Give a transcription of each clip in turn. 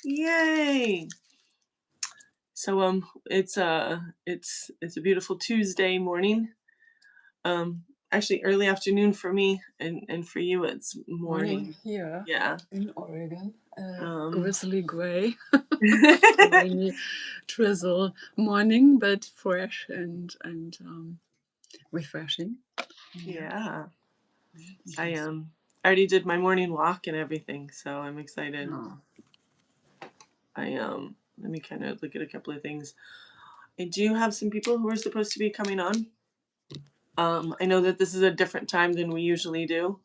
Yay! So it's a beautiful Tuesday morning. Actually early afternoon for me, and for you it's Morning morning. here Yeah. in Oregon. Um Grizzly gray, rainy drizzle morning, but fresh and refreshing. Yeah. yeah. I Yes. already did my morning walk and everything, so I'm excited. Oh, Let me kind of look at a couple of things. I do have some people who are supposed to be coming on. I know that this is a different time than we usually do.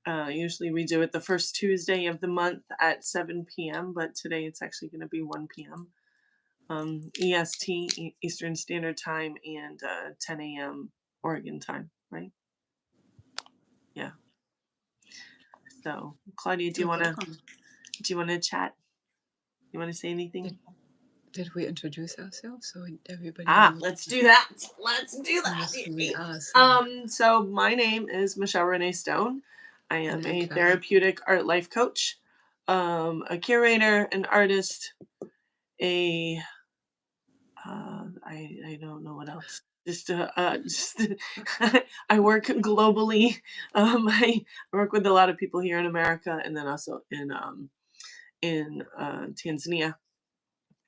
Usually we do it the first Tuesday of the month at 7 p.m., but today it's actually going to be 1 p.m. EST, Eastern Standard Time, and 10 a.m. Oregon time, right? Yeah. So, Claudia, you're welcome. do you want to chat? You want to say anything? Did, did we introduce ourselves so everybody Ah, knows let's do that. Let's do that. who we are? So my name is Michele Renee Stone. I am And I'm a Claudia. therapeutic art life coach, a curator, an artist, a I don't know what else. Just I work globally. I work with a lot of people here in America, and then also in Tanzania.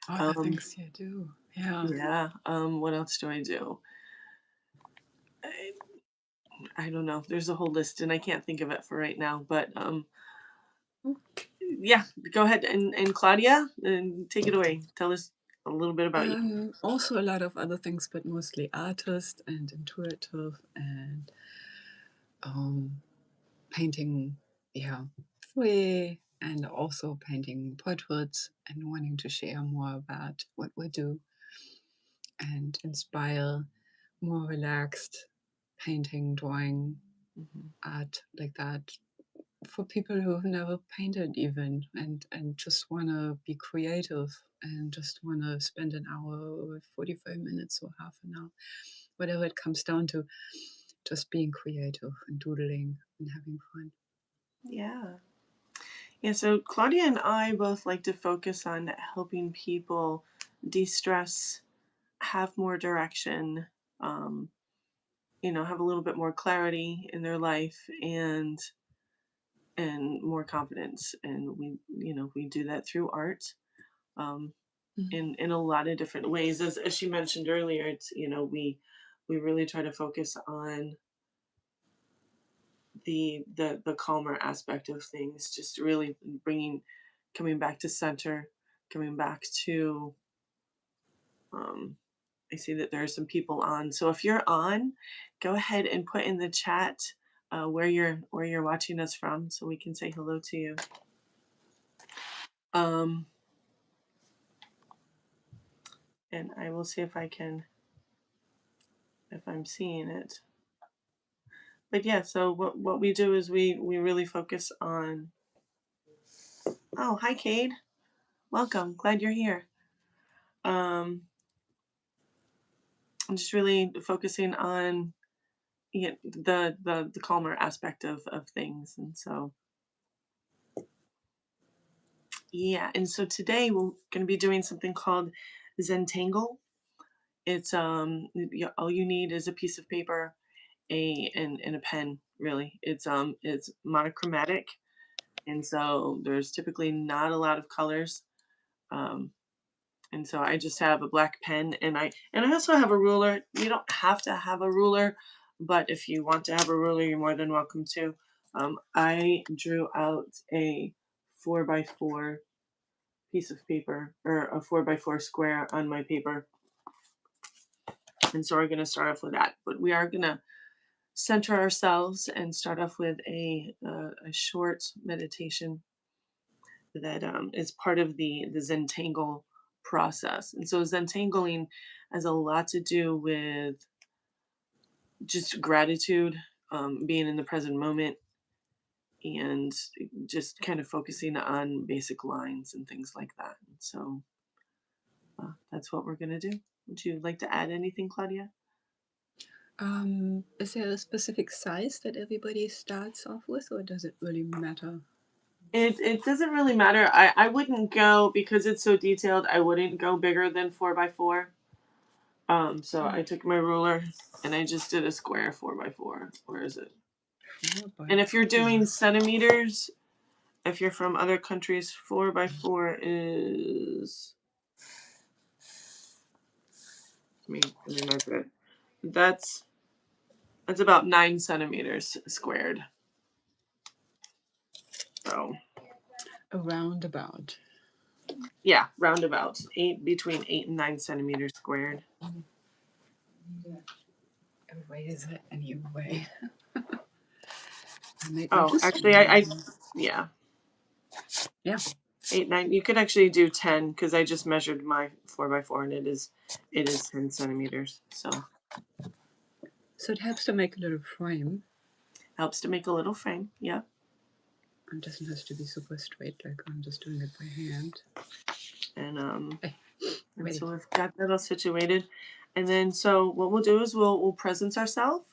Other Um, things you do. Yeah. yeah. What else do I do? I, I don't know. There's a whole list, and I can't think of it for right now. But yeah, go ahead and Claudia, and take it away. Tell us a little bit about you. Also a lot of other things, but mostly artist and intuitive and um, painting, yeah, free, and also painting portraits and wanting to share more about what we do and inspire more relaxed painting, drawing, Mhm. art like that for people who have never painted even and just want to be creative and just want to spend an hour or 45 minutes or half an hour, whatever it comes down to, just being creative and doodling and having fun. Yeah. Yeah, so Claudia and I both like to focus on helping people de-stress, have more direction, um, have a little bit more clarity in their life and more confidence. And we do that through art, um, Mhm. in a lot of different ways. As she mentioned earlier, it's we really try to focus on the calmer aspect of things, just really bringing coming back to center, coming back to um I see that there are some people on, so if you're on, go ahead and put in the chat where you're watching us from, so we can say hello to you. um and I will see if I'm seeing it. But yeah, so what we do is we really focus on. Oh, hi Cade, welcome, glad you're here. um I'm just really focusing on, yeah, the calmer aspect of things. And so yeah, and so today we're going to be doing something called Zentangle. It's all you need is a piece of paper, and a pen, really. It's monochromatic, and so there's typically not a lot of colors. um and so I just have a black pen, and I also have a ruler. You don't have to have a ruler, but if you want to have a ruler, you're more than welcome to. I drew out a 4x4 piece of paper, or a 4x4 square on my paper, and so we're going to start off with that. But we are going to center ourselves and start off with a short meditation that is part of the Zentangle process. And so Zentangling has a lot to do with just gratitude, being in the present moment, and just kind of focusing on basic lines and things like that. So that's what we're going to do. Would you like to add anything, Claudia? Is there a specific size that everybody starts off with, or does it really matter It doesn't really matter. I wouldn't go because it's so detailed. I wouldn't go bigger than 4 by 4. So Oh, I took my ruler and I just did a square 4 by 4. Where is it? 4 And if you're by 4. doing centimeters, if you're from other countries, 4 by 4 is. Let me measure it. That's that's about 9 centimeters squared. So Around about. yeah, roundabout between 8 and 9 centimeters squared. Erase it anyway. I made my Oh, history actually, I lesson. yeah, Yeah. 8 9. You could actually do 10 because I just measured my 4 by 4 and it is 10 centimeters. So So it helps to make a little frame. helps to make a little frame. Yeah. It doesn't have to be super straight like I'm just doing it by hand. And Hey, and ready. so we've got that all situated, and then so what we'll do is we'll presence ourselves,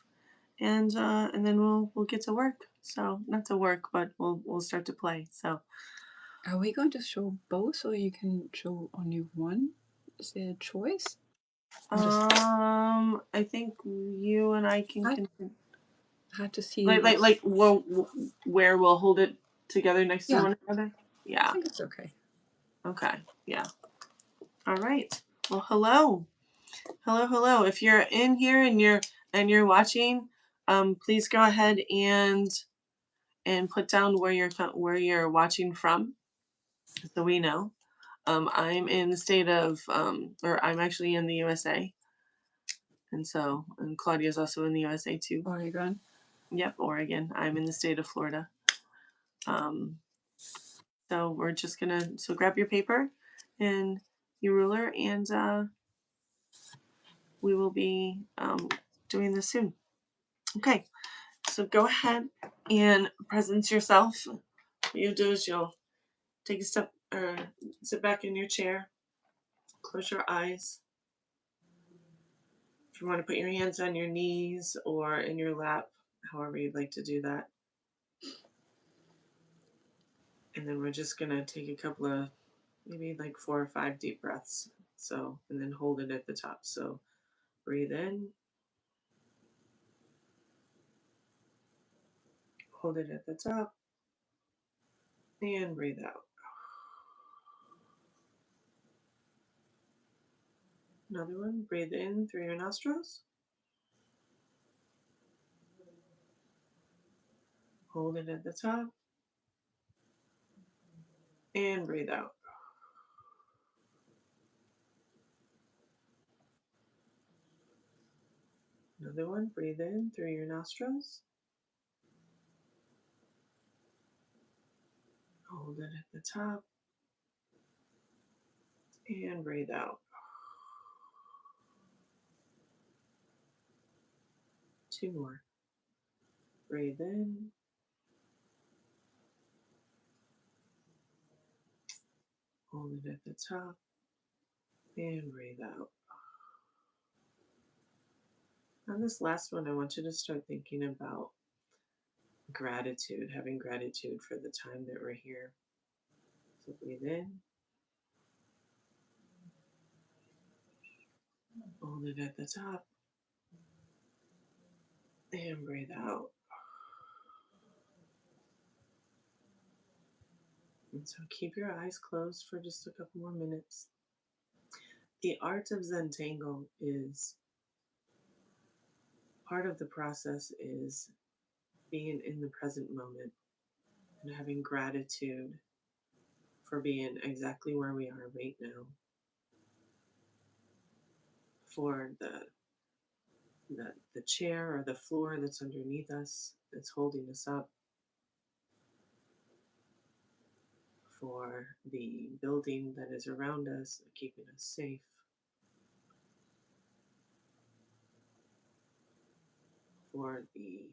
and then we'll get to work. So not to work, but we'll start to play. So Are we going to show both or you can show only one? Is there a choice? I'm just I think you and I can hard, continue. hard to see Like what's. where we'll hold it together next to Yeah, one another. I Yeah. think it's okay. Okay. Yeah. All right. Well, hello. Hello, hello. If you're in here and you're watching, please go ahead and put down where you're watching from, so we know. I'm in the state of or I'm actually in the USA, and Claudia's also in the USA too. Oregon. Yep, Oregon. I'm in the state of Florida. Um, so we're just gonna grab your paper and your ruler, and we will be doing this soon. Okay. So go ahead and presence yourself. What you do is you'll take a step or sit back in your chair, close your eyes. If you want to put your hands on your knees or in your lap, however you'd like to do that. And then we're just going to take a couple of maybe like 4 or 5 deep breaths. So, and then hold it at the top. So breathe in, hold it at the top, and breathe out. Another one, breathe in through your nostrils, hold it at the top, and breathe out. Another one, breathe in through your nostrils, hold it at the top, and breathe out. 2 more. Breathe in, hold it at the top, and breathe out. On this last one, I want you to start thinking about gratitude, having gratitude for the time that we're here. So breathe in, hold it at the top, and breathe out. And so keep your eyes closed for just a couple more minutes. The art of Zentangle is part of the process is being in the present moment and having gratitude for being exactly where we are right now, for the chair or the floor that's underneath us that's holding us up, for the building that is around us keeping us safe, for the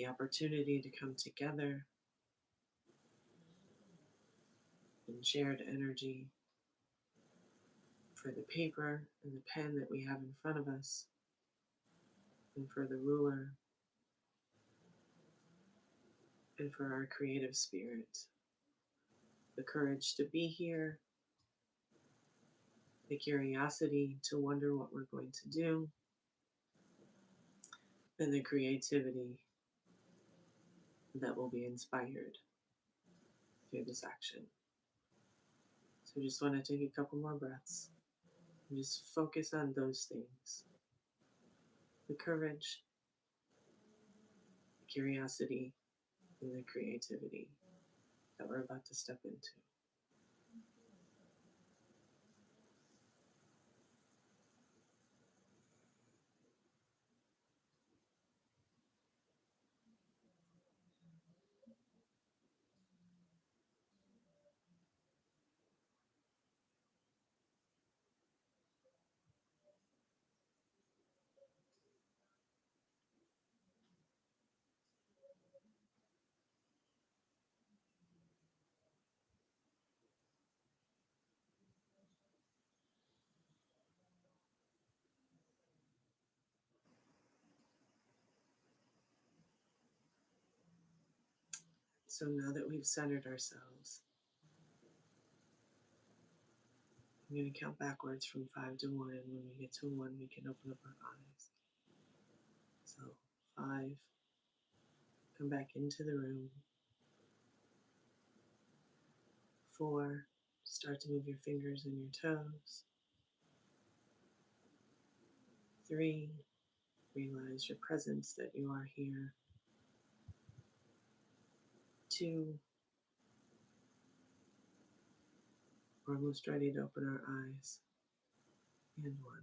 opportunity to come together in shared energy, for the paper and the pen that we have in front of us, and for the ruler, and for our creative spirit. the courage to be here, the curiosity to wonder what we're going to do, and the creativity that will be inspired through this action. So just want to take a couple more breaths and just focus on those things: the courage, the curiosity, and the creativity that we're about to step into. So now that we've centered ourselves, I'm going to count backwards from 5 to 1, and when we get to 1, we can open up our eyes. So 5, come back into the room. 4, start to move your fingers and your toes. 3, realize your presence, that you are here. 2, we're almost ready to open our eyes. And 1.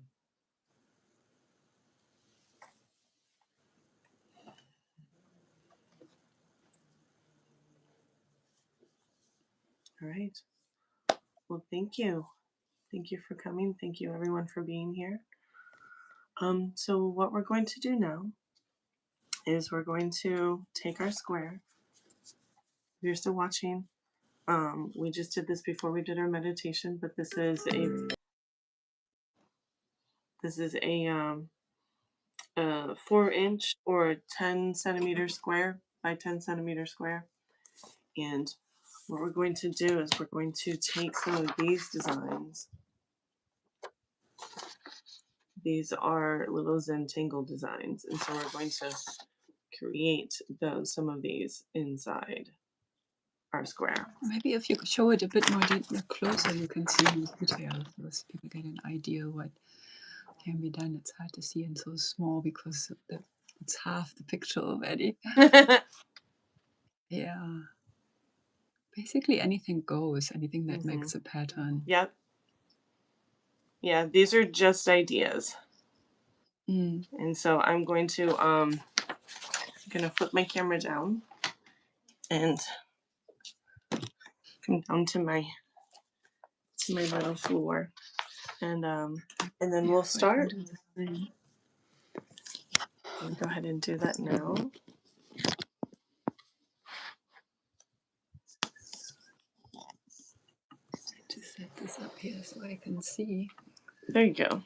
All right. Well, thank you. Thank you for coming. Thank you, everyone, for being here. So what we're going to do now is we're going to take our square. If you're still watching, we just did this before we did our meditation, but this is a 4-inch or 10-centimeter square by 10-centimeter square. And what we're going to do is we're going to take some of these designs. These are little Zentangle designs, and so we're going to create some of these inside our square. Maybe if you could show it a bit more closer, you can see more detail, so people get an idea what can be done. It's hard to see in so small because it's half the picture already. Yeah. Basically anything goes, anything that makes a pattern. Yep. Yeah, these are just ideas. And so I'm going to flip my camera down and come down to my little floor, and then we'll start. I'll go ahead and do that now. To set this up here so I can see. There you go.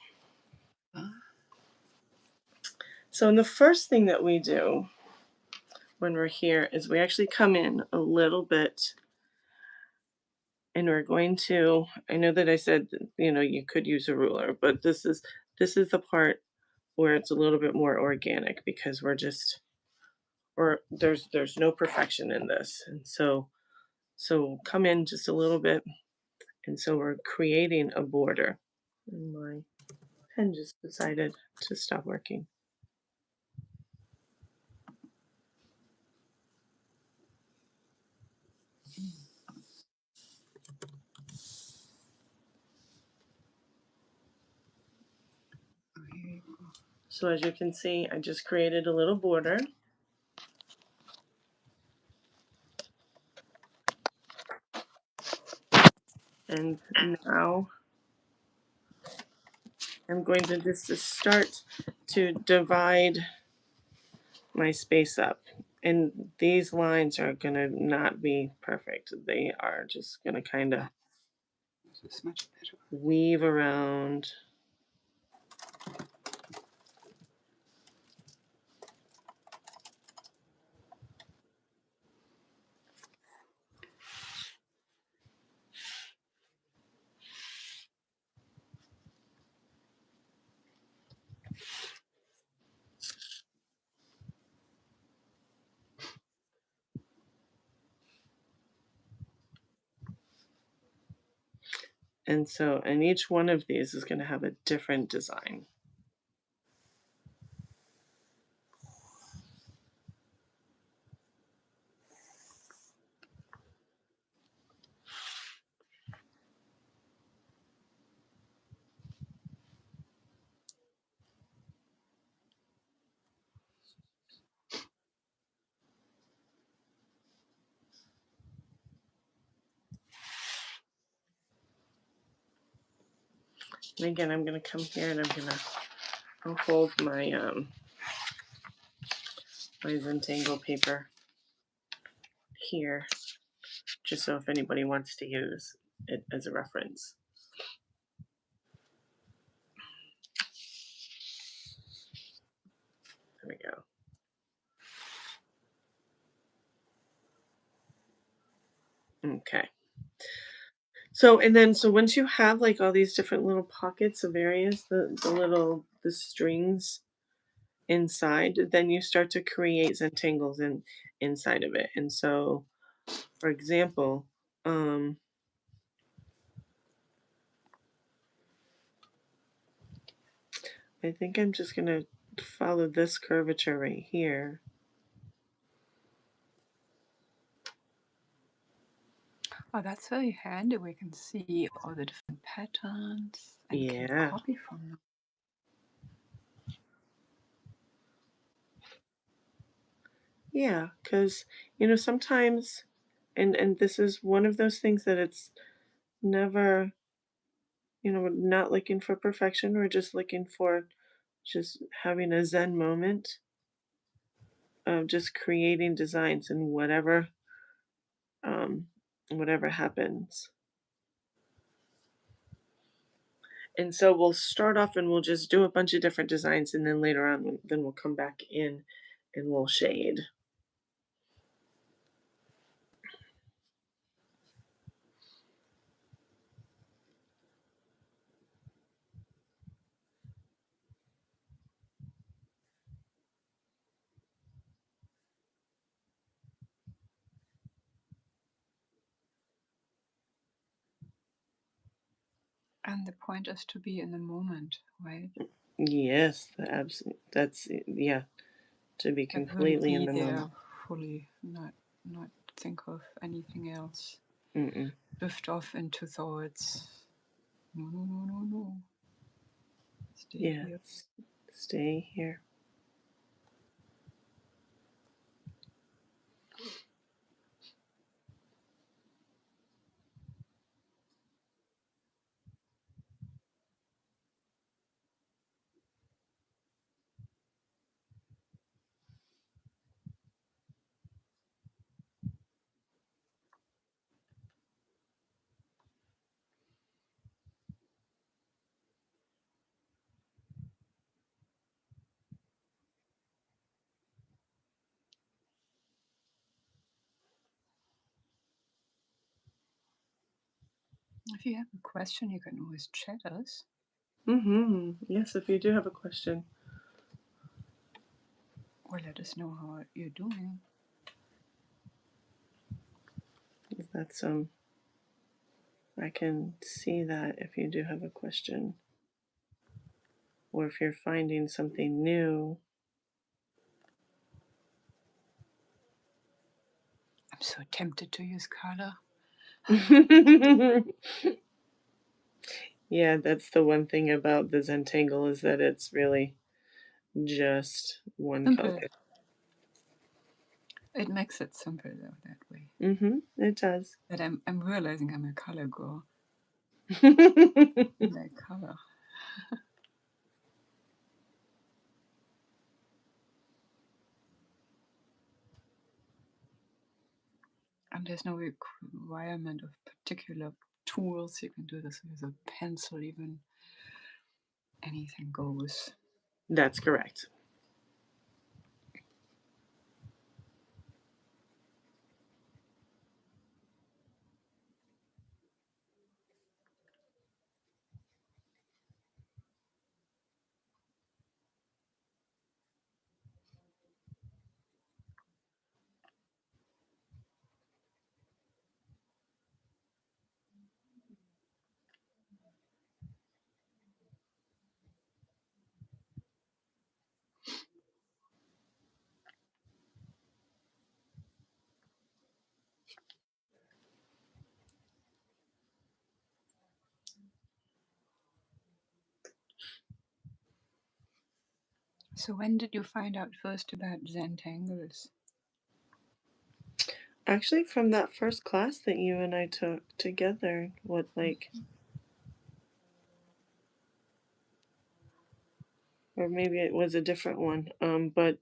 So the first thing that we do when we're here is we actually come in a little bit, and we're going to, I know that I said, you could use a ruler, but this is the part where it's a little bit more organic, because there's no perfection in this. And so come in just a little bit. And so we're creating a border. And my pen just decided to stop working. So as you can see, I just created a little border. And now I'm going to just start to divide my space up. And these lines are going to not be perfect. They are just going to kind of weave around. And each one of these is going to have a different design. And again, I'm going to come here and I'll hold my Zentangle paper here, just so if anybody wants to use it as a reference. There we go. Okay. So once you have like all these different little pockets of areas, the strings inside, then you start to create Zentangles inside of it. And so, for example, I think I'm just gonna follow this curvature right here. Oh, that's very handy. We can see all the different patterns and can Yeah. copy from them. Yeah, because sometimes, and this is one of those things that it's never, we're not looking for perfection. We're just looking for just having a Zen moment of just creating designs and um, whatever happens. And so we'll start off and we'll just do a bunch of different designs, and then later on, then we'll come back in and we'll shade. And the point is to be in the moment, right? Yes, that's yeah, to be Like really completely in be the there moment. fully, not think of anything else. Mm-mm. Drift off into thoughts. No, no, no, no, no. Stay here. Yes, stay here. If you have a question, you can always chat us. Yes, if you do have a question. Or let us know how you're doing. That's I can see that if you do have a question, or if you're finding something new. I'm so tempted to use color. Yeah, that's the one thing about the Zentangle, is that it's really just one color. Simple. It makes it simple though that way. It does. But I'm realizing I'm a color girl. Like color. And there's no requirement of particular tools. You can do this with a pencil, even anything goes. That's correct. So when did you find out first about Zentangles? Actually, from that first class that you and I took together, what, like, or maybe it was a different one, but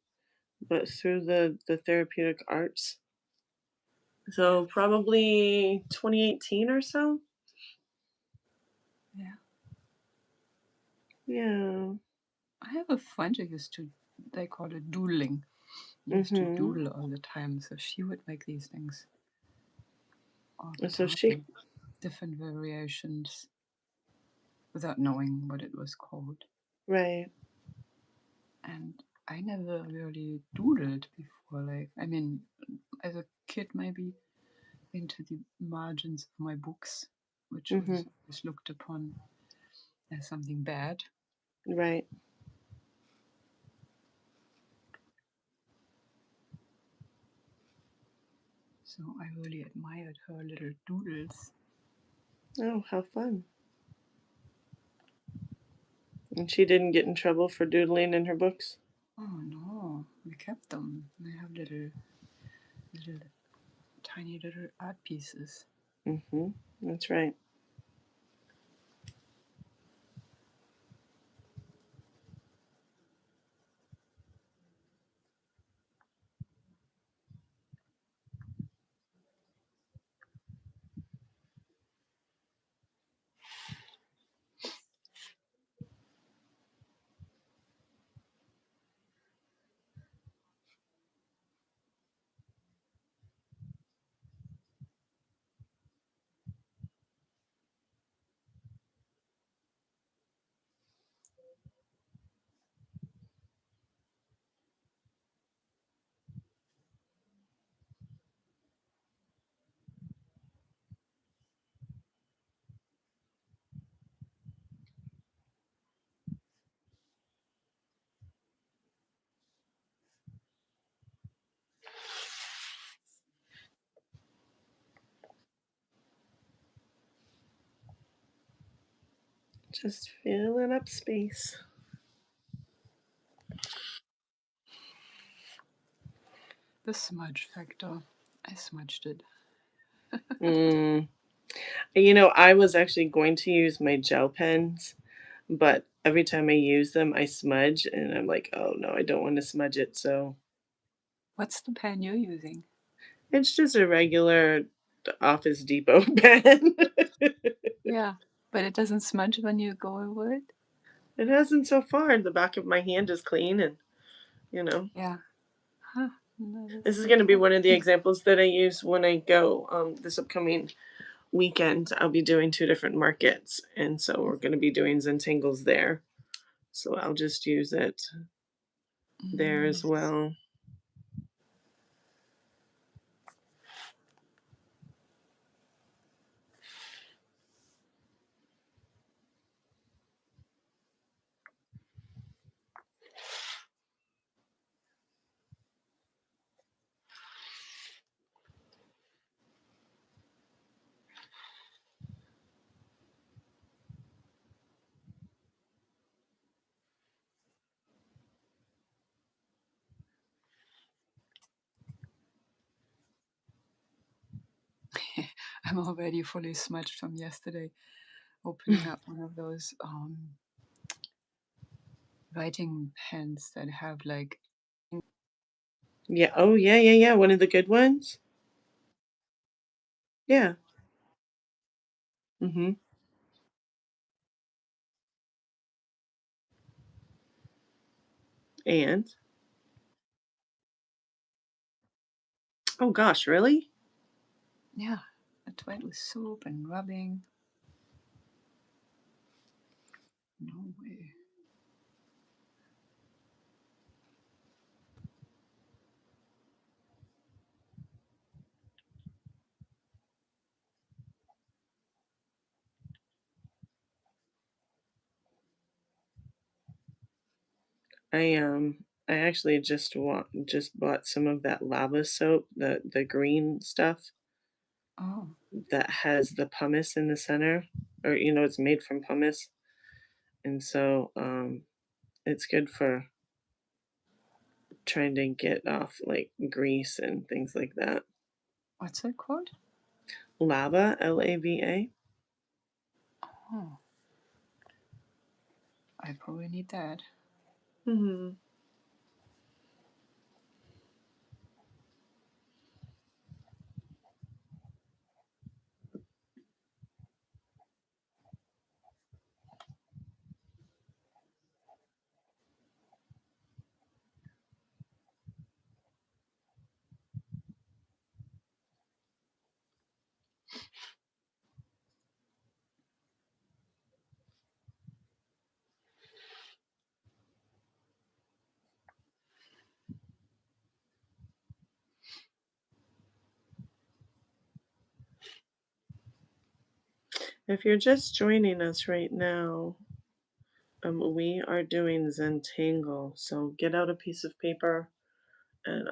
through the therapeutic arts. Yeah, So probably 2018 or so. yeah. Yeah. I have a friend who used to, they call it doodling. Used to Mhm. doodle all the time, so she would make these things all the And so she, time, different variations, without knowing what it was called. right. And I never really doodled before. Like, I mean, as a kid, maybe into the margins of my books, which Mhm. was looked upon as something bad. Right. So I really admired her little doodles. Oh, how fun. And she didn't get in trouble for doodling in her books? Oh no, we kept them. They have little, tiny little art pieces. Mhm. That's right. Just filling up space. The smudge factor. I smudged it. Mm. You know, I was actually going to use my gel pens, but every time I use them, I smudge, and I'm like, "Oh, no, I don't wanna smudge it," so What's the pen you're using? it's just a regular Office Depot pen. Yeah, but it doesn't smudge when you go over it? It hasn't so far. The back of my hand is clean and, you know. Yeah. Huh. No, that's This is good gonna be for one of the me. examples that I use when I go, this upcoming weekend. I'll be doing 2 different markets, and so we're gonna be doing Zentangles there. So I'll just use it there as Nice. well. I'm already fully smudged from yesterday opening up one of those writing pens that have like, Yeah. Oh, yeah, yeah, yeah, one of the good ones? Yeah. Mhm. And? Oh gosh, really? yeah, it's wet with soap and rubbing. No way. I actually just bought some of that lava soap, the green stuff Oh, that has the pumice in the center, or, it's made from pumice, and so, it's good for trying to get off like grease and things like that. What's it called? Lava, Lava. Oh, I probably need that. Hmm. If you're just joining us right now, we are doing Zentangle. So get out a piece of paper and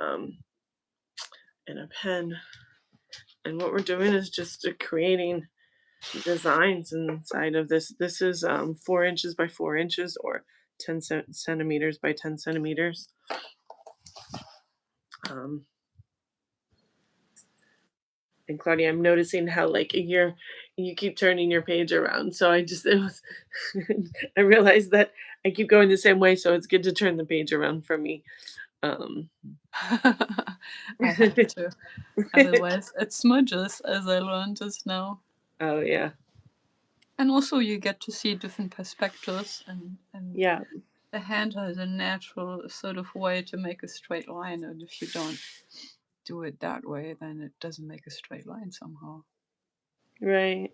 a pen. And what we're doing is just creating designs inside of this. This is 4 inches by 4 inches, or 10 centimeters by 10 centimeters. Um, and Claudia, I'm noticing how like you keep turning your page around. So it was I realized that I keep going the same way, so it's good to turn the page around for me. Um, I have to. Otherwise, it smudges, as I learned just now. oh yeah, And also, you get to see different perspectives, and yeah, the hand has a natural sort of way to make a straight line, and if you don't do it that way, then it doesn't make a straight line somehow. right.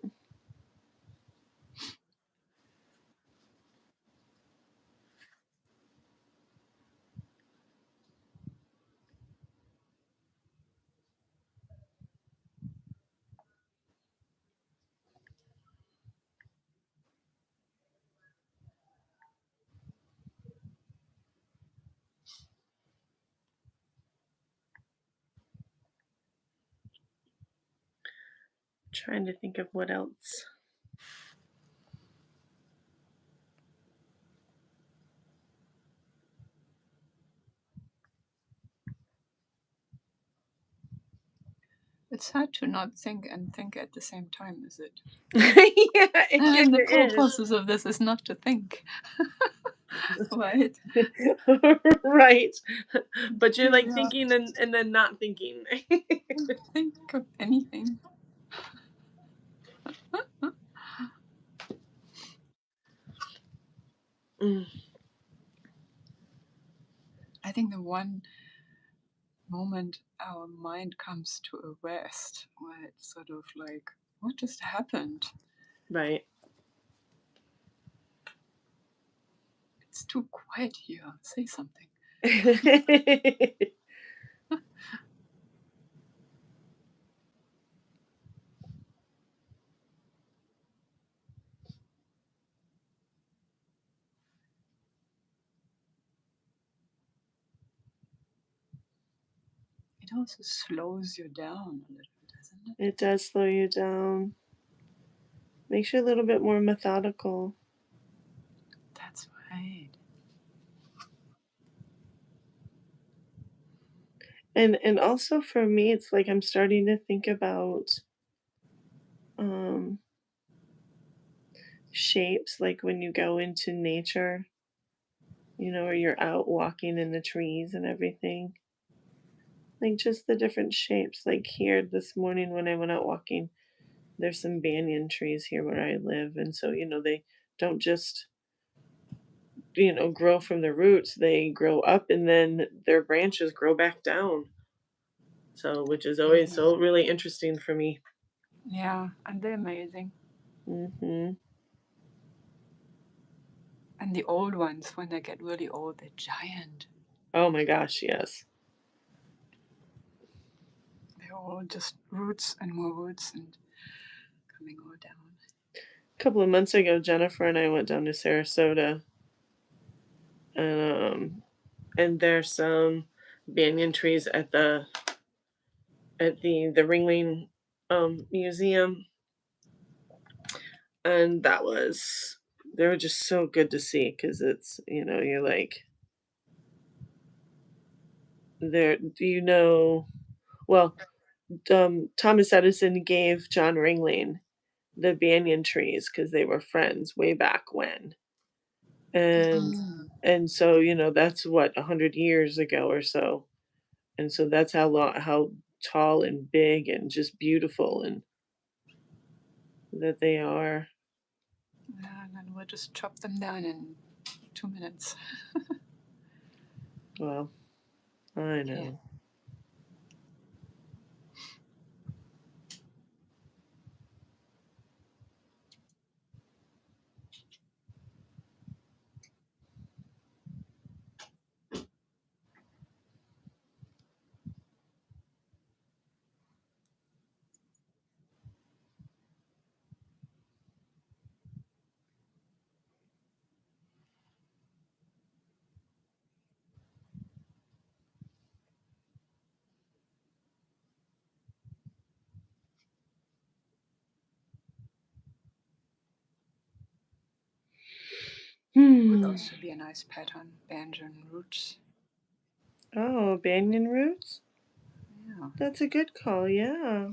Trying to think of what else. It's hard to not think and think at the same time, is it? Yeah, it And kind the of purpose of this is not to think, right? is. Right. But you're Here like we are. thinking and then not thinking. Think of anything. Mm, I think the one moment our mind comes to a rest, where it's sort of like, what just happened? right. It's too quiet here. Say something. It also slows you down a little, doesn't it? It does slow you down. Makes you a little bit more methodical. That's right. And also for me, it's like I'm starting to think about um shapes, like when you go into nature, or you're out walking in the trees and everything. Like just the different shapes. Like here this morning when I went out walking, there's some banyan trees here where I live. And so, they don't just, grow from the roots, they grow up and then their branches grow back down. So, which is always Mhm. so really interesting for me. Yeah, and they're amazing. Hmm. And the old ones, when they get really old, they're giant. Oh my gosh, yes. They're all just roots and more roots and coming all down. A couple of months ago, Jennifer and I went down to Sarasota, and there's some banyan trees at the Ringling Museum, and they were just so good to see because it's you're like There, do you know? Well, Thomas Edison gave John Ringling the banyan trees because they were friends way back when, and Mm. so that's what 100 years ago or so, and so that's how tall and big and just beautiful and that they are. Yeah, and then we'll just chop them down in 2 minutes. Well, I Yeah. know. Would Hmm. also be a nice pattern. Banyan roots. Oh, banyan roots? Yeah. That's a good call, yeah.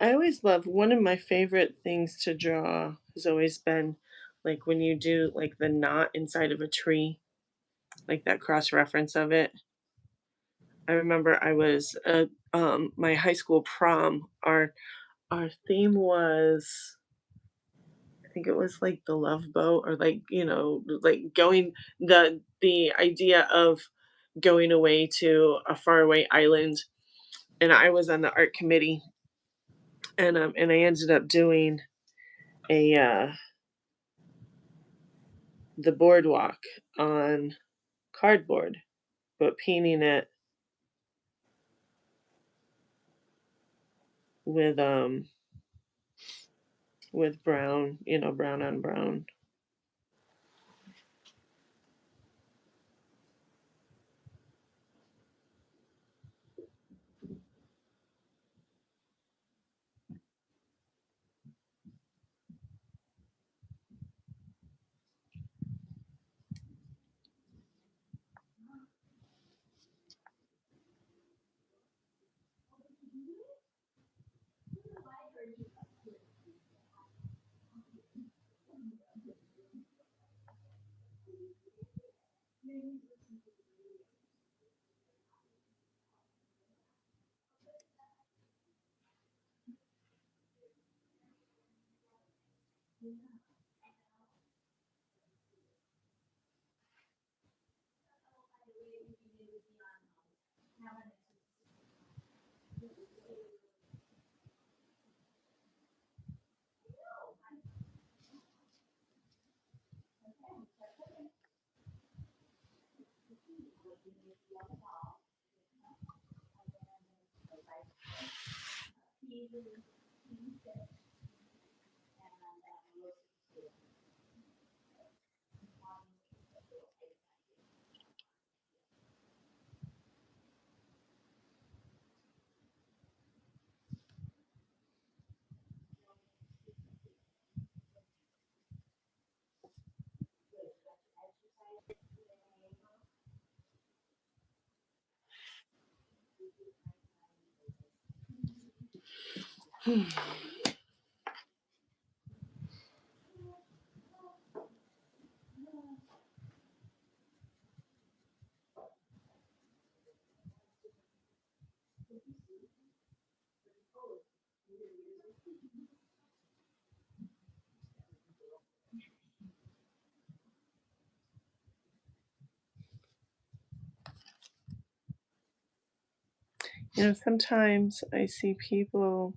I always love one of my favorite things to draw has always been like when you do like the knot inside of a tree, like that cross reference of it. I remember I was at my high school prom. Our theme was, I think it was like the love boat, or like like going, the idea of going away to a faraway island, and I was on the art committee, and I ended up doing a the boardwalk on cardboard, but painting it with brown, brown on brown. Sometimes I see people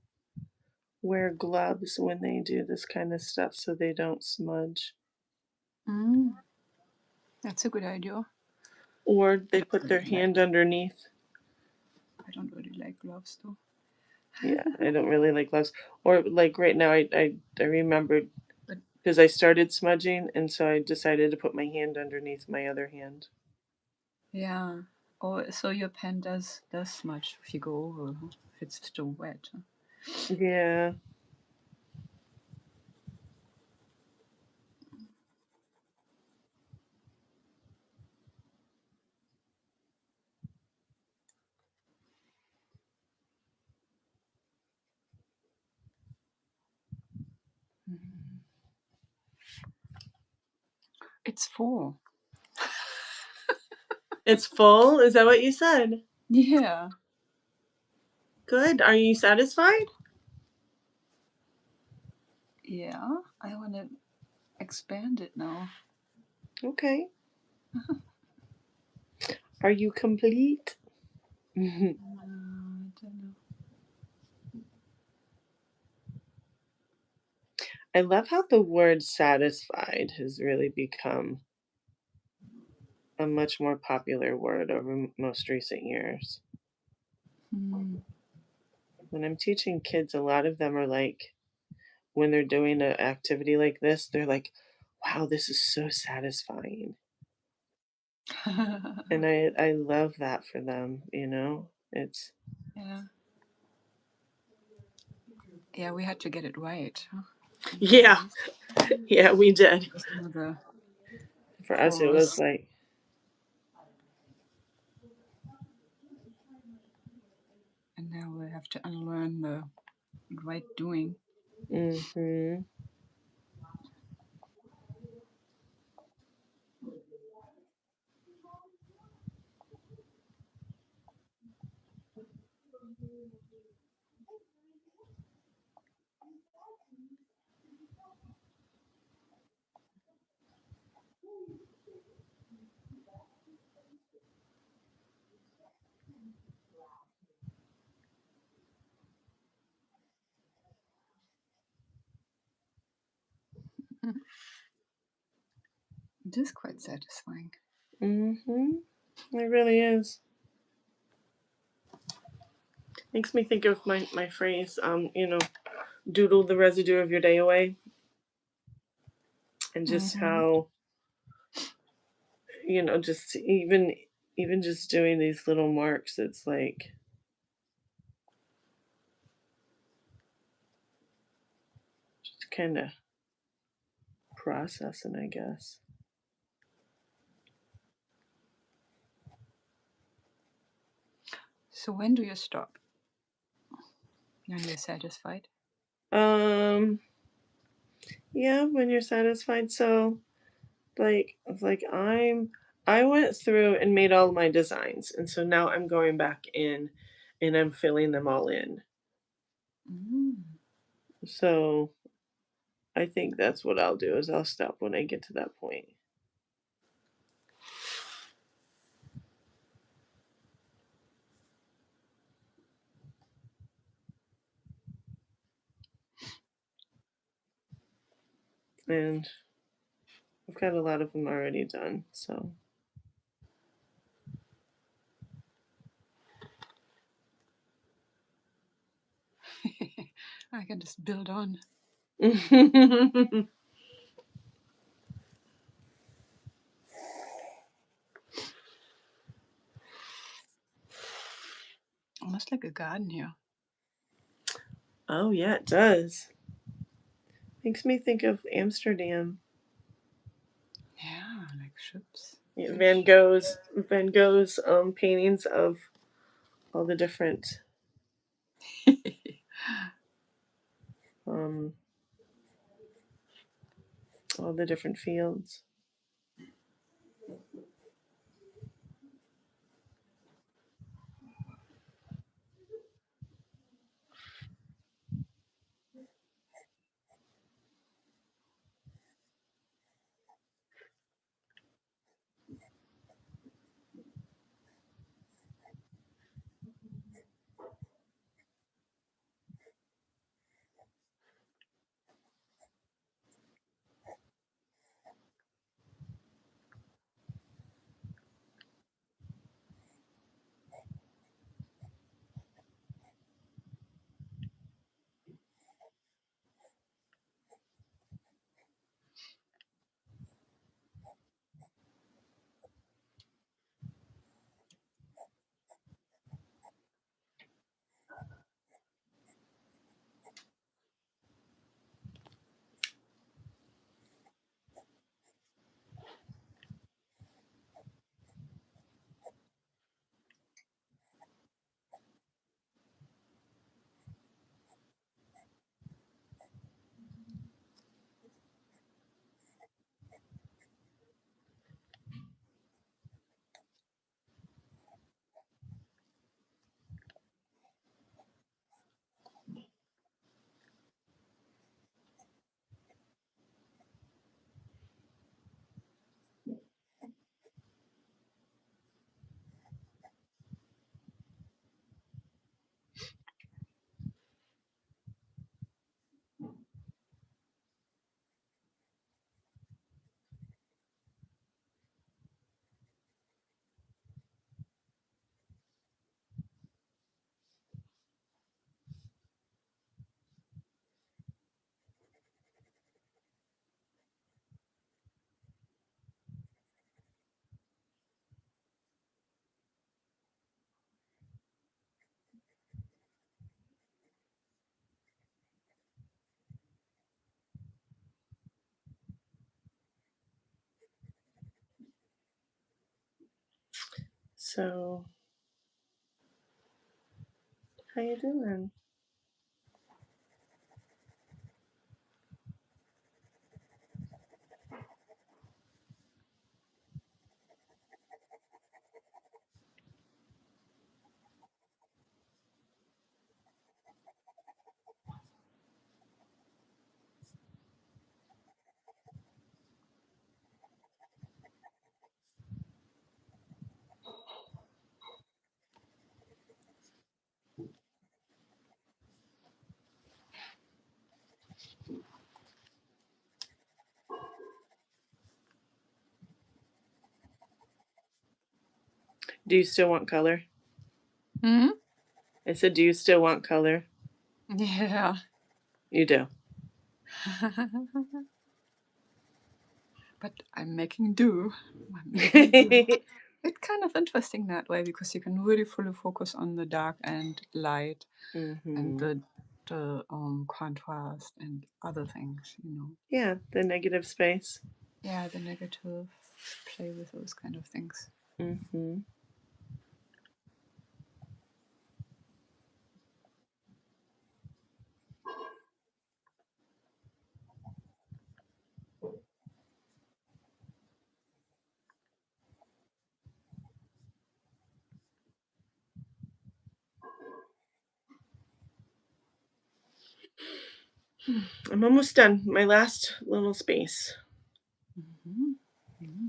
wear gloves when they do this kind of stuff so they don't smudge. Mm, that's a good idea. Or I they don't put their really like. hand underneath. I don't really like gloves though. Yeah, I don't really like gloves. Or like right now, I remembered But because I started smudging, and so I decided to put my hand underneath my other hand. yeah. Oh, so your pen does smudge if you go over, huh? If it's still wet. Huh? Yeah. Mhm. It's full. It's full? Is that what you said? Yeah. Good. Are you satisfied? Yeah. I want to expand it now. Okay. Are you complete? I I don't know. love how the word satisfied has really become a much more popular word over most recent years. Hmm. When I'm teaching kids, a lot of them are like, when they're doing an activity like this, they're like, wow, this is so satisfying. And I love that for them. It's, Yeah. Yeah, we had to get it right, huh? In the yeah, beginning. yeah, we did. It was another For us, it was course. like, And now we have to unlearn the right doing. mm-hmm, It is quite satisfying. mm-hmm. It really is. Makes me think of my phrase, doodle the residue of your day away, and just Mm-hmm. how, just even just doing these little marks, it's like just kind of processing, I guess. So when do you stop? When you're satisfied? Um, yeah, when you're satisfied. So like I went through and made all my designs, and so now I'm going back in and I'm filling them all in. Mm. So I think that's what I'll do is I'll stop when I get to that point. And I've got a lot of them already done. So I can just build on. Almost like a garden here. Oh yeah, it does. Makes me think of Amsterdam. Yeah, like ships. Yeah, Big Van Gogh's paintings of all the different um, all the different fields. So, how you doing? Do you still want color? Hmm? I said, do you still want color? Yeah. You do. But I'm making do. I'm making do. It's kind of interesting that way because you can really fully focus on the dark and light and the contrast and other things, you know. Yeah, the negative space. Yeah, the negative, play with those kind of things. Mm-hmm. I'm almost done. My last little space. Mm-hmm. Mm-hmm.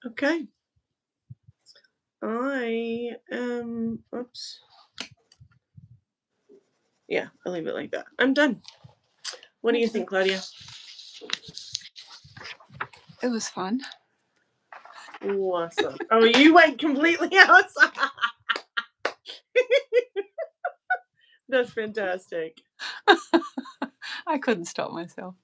Okay. I am. Oops. Yeah, I'll leave it like that. I'm done. What do you think, Claudia? It was fun. Awesome. Oh, you went completely outside. That's fantastic. I couldn't stop myself.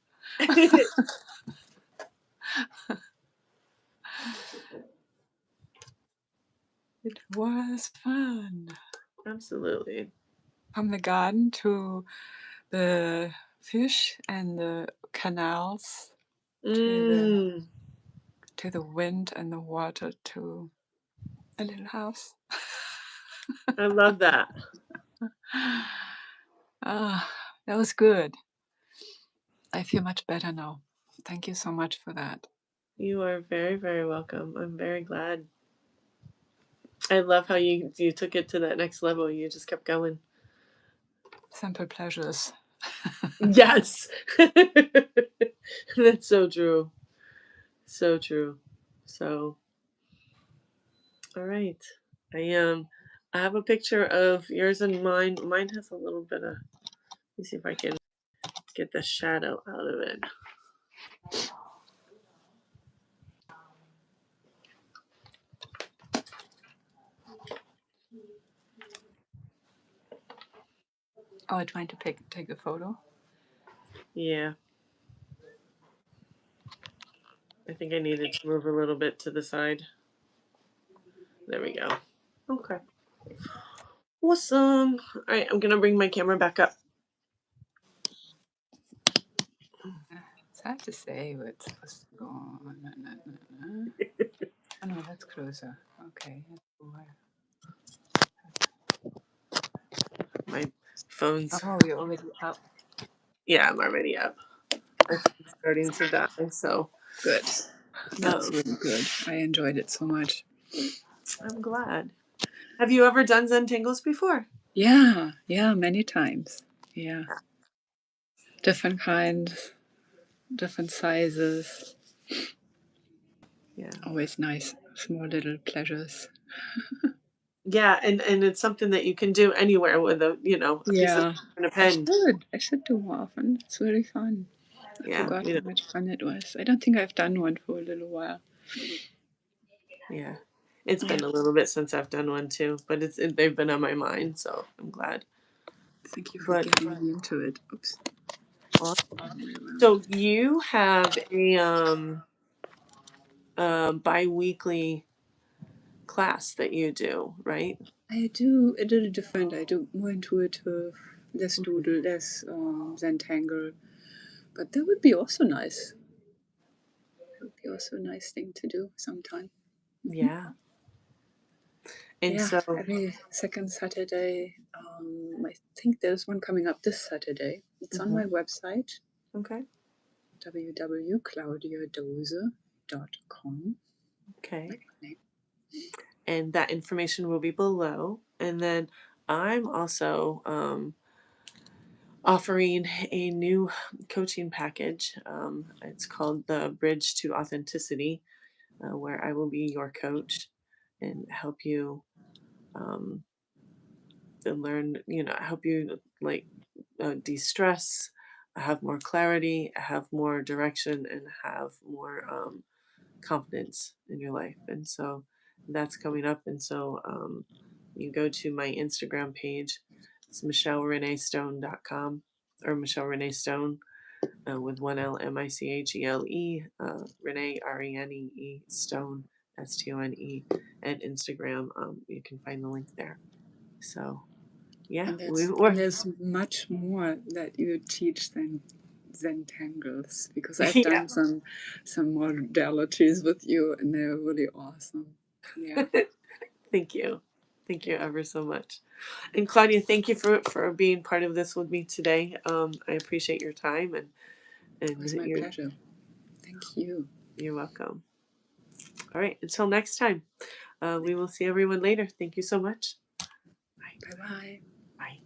It was fun. Absolutely. From the garden to the fish and the canals Mm, to the wind and the water to a little house. I love that. Ah, that was good. I feel much better now. Thank you so much for that. You are very, very welcome. I'm very glad. I love how you took it to that next level. You just kept going. Simple pleasures. Yes. That's so true. So true. So, all right. I have a picture of yours and mine. Mine has a little bit of. Let me see if I can get the shadow out of it. Oh, trying to take a photo. Yeah. I think I needed to move a little bit to the side. There we go. Okay. Awesome. All right, I'm gonna bring my camera back up. It's hard to say what's supposed to go on. Oh no, that's closer. Okay. My phone's. Oh, you're already up. Yeah, I'm already up. My phone's starting to die, so Good. That's um, really good. I enjoyed it so much. I'm glad. Have you ever done Zentangles before? Yeah, yeah, many times. Yeah. Different kinds, different sizes. Yeah. Always nice, small little pleasures. Yeah, and it's something that you can do anywhere with a piece of Yeah, paper and a I pen. should. I should do more often. It's really fun. I Yeah, forgot how much fun it was. I don't think I've done one for a little while. yeah. It's Yeah, been a little bit since I've done one too, but they've been on my mind, so I'm glad. thank you for But getting me into it. Oops. well, Other way around. so you have a bi-weekly class that you do, right? I do a little different. I do more intuitive, less Mhm. doodle, less Zentangle. But that would be also nice. That would be also a nice thing to do sometime. Yeah. And Yeah, so, every second Saturday. I think there's one coming up this Saturday. It's on my mhm, website, okay, www.claudiadose.com. okay. Like my name. And that information will be below. And then I'm also offering a new coaching package. It's called the Bridge to Authenticity, where I will be your coach and help you um, to learn, help you like de-stress, have more clarity, have more direction, and have more confidence in your life. And so that's coming up. And so you go to my Instagram page. It's MichelleReneeStone.com or Michele Renee Stone with one L, Michele, Renee, Renee Stone, Stone at Instagram. You can find the link there. So yeah, And we that's and were. there's much more that you teach than Zentangles because I've Yeah. done some modalities with you and they're really awesome. Yeah. Thank you. Thank you ever so much. And Claudia, thank you for being part of this with me today. I appreciate your time It was and my pleasure. Thank you. you're welcome. All right, until next time, we will see everyone later. Thank you so much. Bye. Bye bye. Bye.